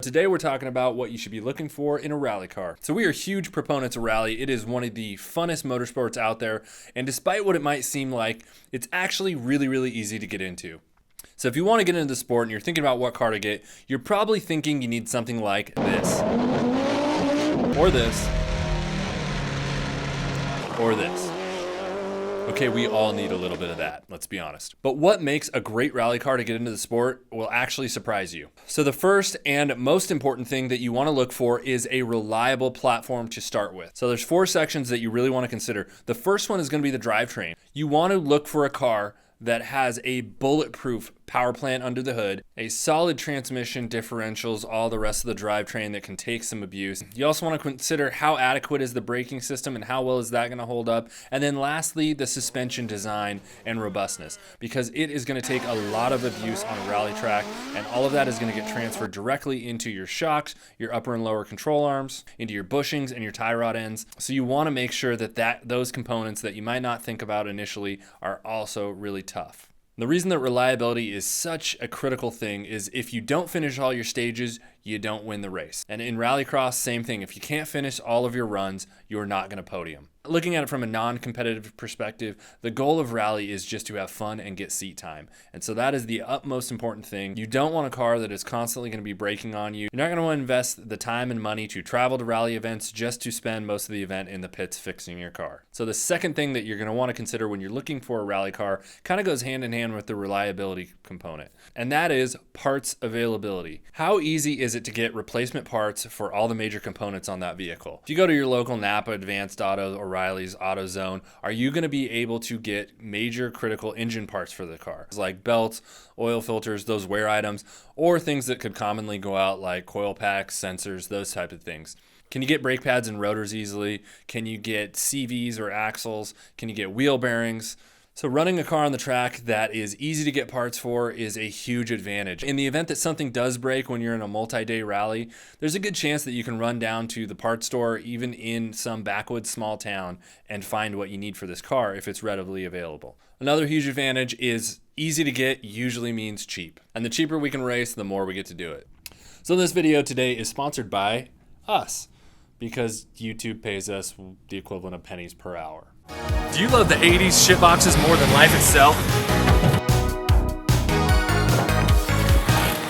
Today we're talking about what you should be looking for in a rally car. So we are huge proponents of rally. It is one of the funnest motorsports out there, and despite what it might seem like, it's actually really easy to get into. So if you want to get into the sport and you're thinking about what car to get, you're probably thinking you need something like this, or this, or this. Okay, we all need a little bit of that, let's be honest. But what makes a great rally car to get into the sport will actually surprise you. So the first and most important thing that you want to look for is a reliable platform to start with. So there's 4 sections that you really want to consider. The first one is going to be the drivetrain. You want to look for a car that has a bulletproof power plant under the hood, a solid transmission, differentials, all the rest of the drivetrain that can take some abuse. You also want to consider how adequate is the braking system and how well is that going to hold up. And then lastly, the suspension design and robustness, because it is going to take a lot of abuse on a rally track, and all of that is going to get transferred directly into your shocks, your upper and lower control arms, into your bushings and your tie rod ends. So you want to make sure that those components that you might not think about initially are also really tough. The reason that reliability is such a critical thing is if you don't finish all your stages, you don't win the race. And in rallycross, same thing. If you can't finish all of your runs, you're not going to podium. Looking at it from a non-competitive perspective, the goal of rally is just to have fun and get seat time. And so that is the utmost important thing. You don't want a car that is constantly going to be braking on you. You're not going to want to invest the time and money to travel to rally events just to spend most of the event in the pits fixing your car. So the second thing that you're going to want to consider when you're looking for a rally car kind of goes hand in hand with the reliability component. And that is parts availability. How easy is it to get replacement parts for all the major components on that vehicle? If you go to your local Napa, Advanced Auto, or Riley's AutoZone, are you going to be able to get major critical engine parts for the car? Like belts, oil filters, those wear items, or things that could commonly go out like coil packs, sensors, those type of things. Can you get brake pads and rotors easily? Can you get CVs or axles? Can you get wheel bearings? So running a car on the track that is easy to get parts for is a huge advantage. In the event that something does break when you're in a multi-day rally, there's a good chance that you can run down to the parts store, even in some backwoods small town, and find what you need for this car if it's readily available. Another huge advantage is easy to get usually means cheap. And the cheaper we can race, the more we get to do it. So this video today is sponsored by us, because YouTube pays us the equivalent of pennies per hour. Do you love the 80s shitboxes more than life itself?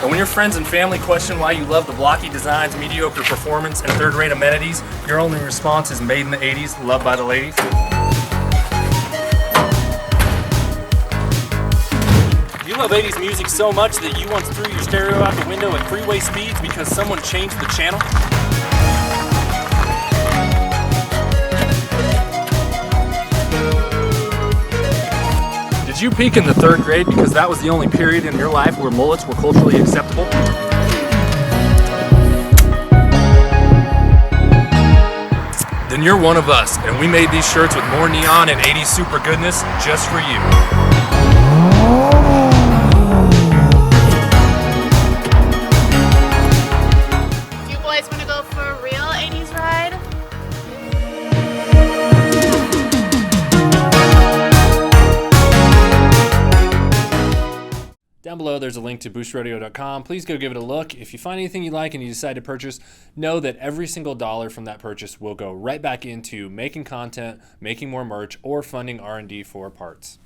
And when your friends and family question why you love the blocky designs, mediocre performance, and third-rate amenities, your only response is made in the 80s, loved by the ladies? You love 80s music so much that you once threw your stereo out the window at freeway speeds because someone changed the channel? Did you peak in the 3rd grade because that was the only period in your life where mullets were culturally acceptable? Then you're one of us, and we made these shirts with more neon and 80s super goodness just for you. You boys want to go for a real 80s ride? Down below, there's a link to boostrodeo.com. Please go give it a look. If you find anything you like and you decide to purchase, know that every single dollar from that purchase will go right back into making content, making more merch, or funding R&D for parts.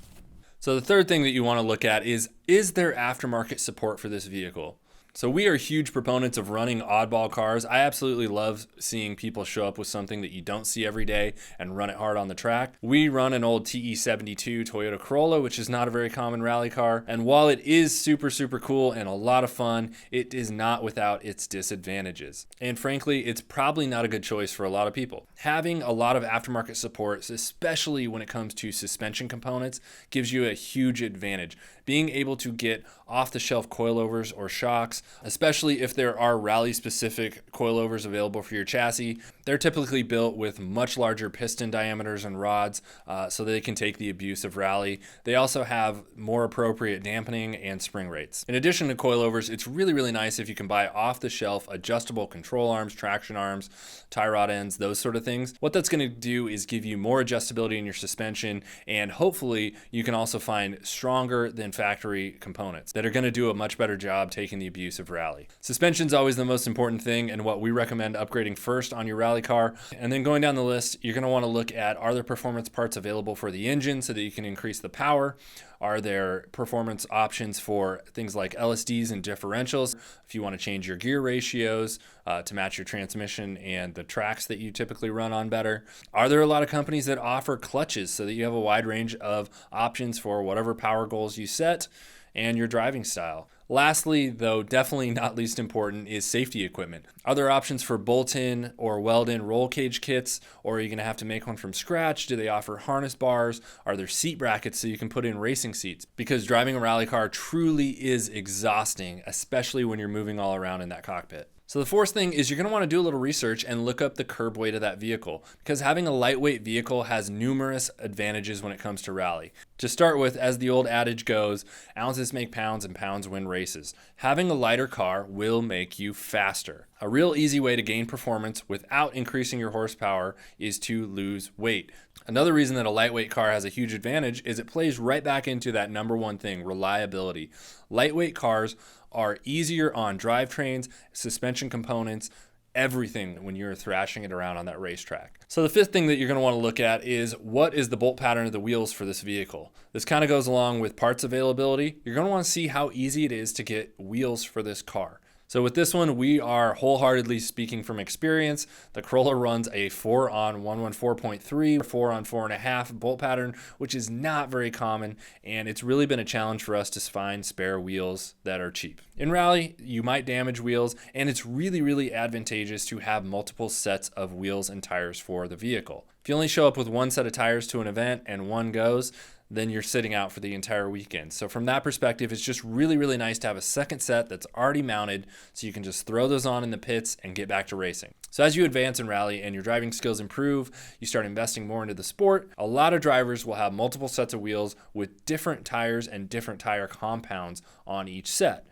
So the third thing that you want to look at is there aftermarket support for this vehicle? So we are huge proponents of running oddball cars. I absolutely love seeing people show up with something that you don't see every day and run it hard on the track. We run an old TE72 Toyota Corolla, which is not a very common rally car. And while it is super cool and a lot of fun, it is not without its disadvantages. And frankly, it's probably not a good choice for a lot of people. Having a lot of aftermarket support, especially when it comes to suspension components, gives you a huge advantage. Being able to get off-the-shelf coilovers or shocks, especially if there are rally-specific coilovers available for your chassis. They're typically built with much larger piston diameters and rods so they can take the abuse of rally. They also have more appropriate dampening and spring rates. In addition to coilovers, it's really nice if you can buy off-the-shelf adjustable control arms, traction arms, tie rod ends, those sort of things. What that's going to do is give you more adjustability in your suspension, and hopefully you can also find stronger than factory components that are going to do a much better job taking the abuse of rally. Suspension's always the most important thing and what we recommend upgrading first on your rally car. And then going down the list, you're going to want to look at, are there performance parts available for the engine so that you can increase the power? Are there performance options for things like LSDs and differentials? If you want to change your gear ratios to match your transmission and the tracks that you typically run on better. Are there a lot of companies that offer clutches so that you have a wide range of options for whatever power goals you set and your driving style? Lastly, though definitely not least important, is safety equipment. Are there options for bolt-in or weld-in roll cage kits, or are you going to have to make one from scratch? Do they offer harness bars? Are there seat brackets so you can put in racing seats? Because driving a rally car truly is exhausting, especially when you're moving all around in that cockpit. So the fourth thing is you're going to want to do a little research and look up the curb weight of that vehicle, because having a lightweight vehicle has numerous advantages when it comes to rally. To start with, as the old adage goes, ounces make pounds and pounds win races. Having a lighter car will make you faster. A real easy way to gain performance without increasing your horsepower is to lose weight. Another reason that a lightweight car has a huge advantage is it plays right back into that number one thing, reliability. Lightweight cars are easier on drivetrains, suspension components, everything when you're thrashing it around on that racetrack. So the fifth thing that you're going to want to look at is, what is the bolt pattern of the wheels for this vehicle? This kind of goes along with parts availability. You're going to want to see how easy it is to get wheels for this car. So with this one, we are wholeheartedly speaking from experience. The Corolla runs a 4 on 114.3, 4 on 4.5 bolt pattern, which is not very common, and it's really been a challenge for us to find spare wheels that are cheap. In rally, you might damage wheels, and it's really, really advantageous to have multiple sets of wheels and tires for the vehicle. If you only show up with one set of tires to an event and one goes, then you're sitting out for the entire weekend. So from that perspective, it's just really, really nice to have a second set that's already mounted so you can just throw those on in the pits and get back to racing. So as you advance in rally and your driving skills improve, you start investing more into the sport. A lot of drivers will have multiple sets of wheels with different tires and different tire compounds on each set.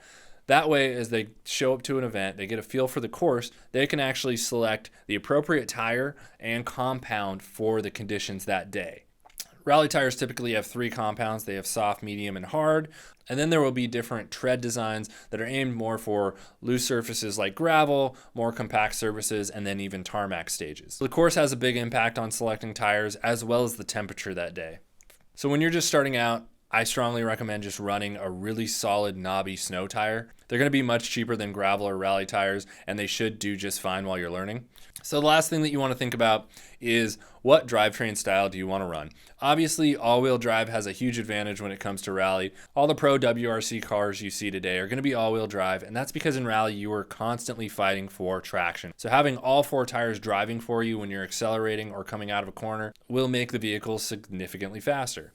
That way, as they show up to an event, they get a feel for the course, they can actually select the appropriate tire and compound for the conditions that day. Rally tires typically have 3 compounds. They have soft, medium, and hard. And then there will be different tread designs that are aimed more for loose surfaces like gravel, more compact surfaces, and then even tarmac stages. The course has a big impact on selecting tires as well as the temperature that day. So when you're just starting out, I strongly recommend just running a really solid knobby snow tire. They're going to be much cheaper than gravel or rally tires, and they should do just fine while you're learning. So the last thing that you want to think about is, what drivetrain style do you want to run? Obviously, all-wheel drive has a huge advantage when it comes to rally. All the pro WRC cars you see today are going to be all-wheel drive, and that's because in rally you are constantly fighting for traction. So having all 4 tires driving for you when you're accelerating or coming out of a corner will make the vehicle significantly faster.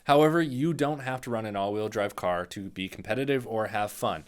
However, you don't have to run an all-wheel drive car to be competitive or have fun.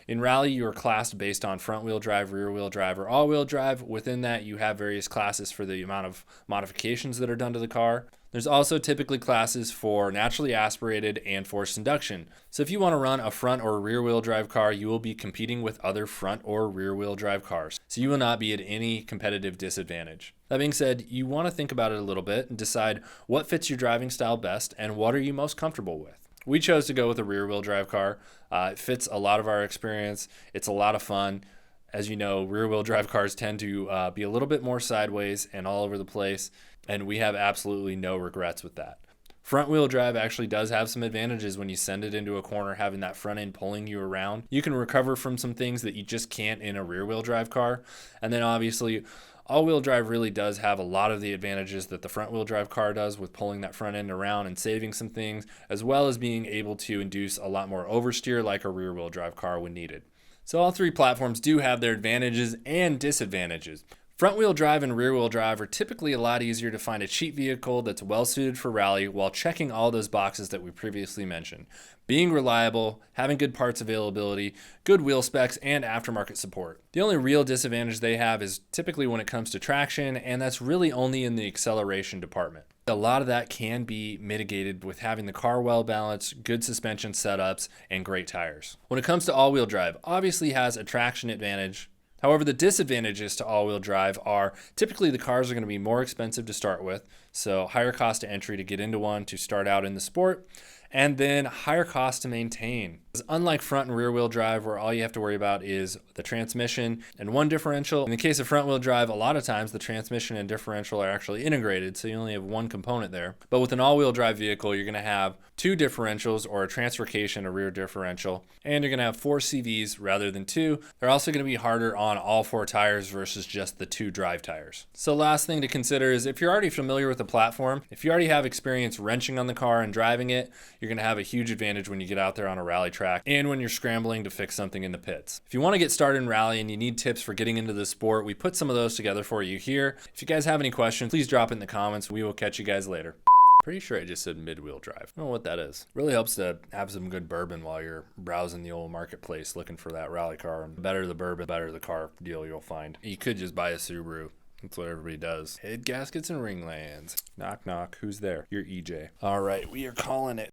In rally, you are classed based on front-wheel drive, rear-wheel drive, or all-wheel drive. Within that, you have various classes for the amount of modifications that are done to the car. There's also typically classes for naturally aspirated and forced induction. So if you want to run a front or rear-wheel drive car, you will be competing with other front or rear-wheel drive cars. So you will not be at any competitive disadvantage. That being said, you want to think about it a little bit and decide what fits your driving style best and what are you most comfortable with. We chose to go with a rear-wheel drive car. It fits a lot of our experience. It's a lot of fun. As you know, rear-wheel drive cars tend to be a little bit more sideways and all over the place, and we have absolutely no regrets with that. Front-wheel drive actually does have some advantages when you send it into a corner, having that front end pulling you around. You can recover from some things that you just can't in a rear-wheel drive car. And then obviously, all-wheel drive really does have a lot of the advantages that the front-wheel drive car does with pulling that front end around and saving some things, as well as being able to induce a lot more oversteer like a rear-wheel drive car when needed. So all 3 platforms do have their advantages and disadvantages. Front-wheel drive and rear-wheel drive are typically a lot easier to find a cheap vehicle that's well-suited for rally while checking all those boxes that we previously mentioned. Being reliable, having good parts availability, good wheel specs, and aftermarket support. The only real disadvantage they have is typically when it comes to traction, and that's really only in the acceleration department. A lot of that can be mitigated with having the car well balanced, good suspension setups, and great tires. When it comes to all-wheel drive, obviously has a traction advantage. However, the disadvantages to all-wheel drive are typically the cars are going to be more expensive to start with, so higher cost to entry to get into one to start out in the sport, and then higher cost to maintain. Unlike front and rear wheel drive, where all you have to worry about is the transmission and one differential, in the case of front wheel drive, a lot of times the transmission and differential are actually integrated, so you only have one component there. But with an all-wheel drive vehicle, you're going to have two differentials, or a transfer case and a rear differential, and you're going to have 4 CVs rather than 2. They're also going to be harder on all 4 tires versus just the 2 drive tires. So last thing to consider is if you're already familiar with the platform, if you already have experience wrenching on the car and driving it, you're going to have a huge advantage when you get out there on a rally track and when you're scrambling to fix something in the pits. If you want to get started in rally and you need tips for getting into the sport, we put some of those together for you here. If you guys have any questions, please drop it in the comments. We will catch you guys later. Pretty sure I just said mid-wheel drive. I don't know what that is. Really helps to have some good bourbon while you're browsing the old marketplace looking for that rally car. And the better the bourbon, the better the car deal you'll find. You could just buy a Subaru. That's what everybody does. Head gaskets and ringlands. Knock, knock. Who's there? You're EJ. All right, we are calling it.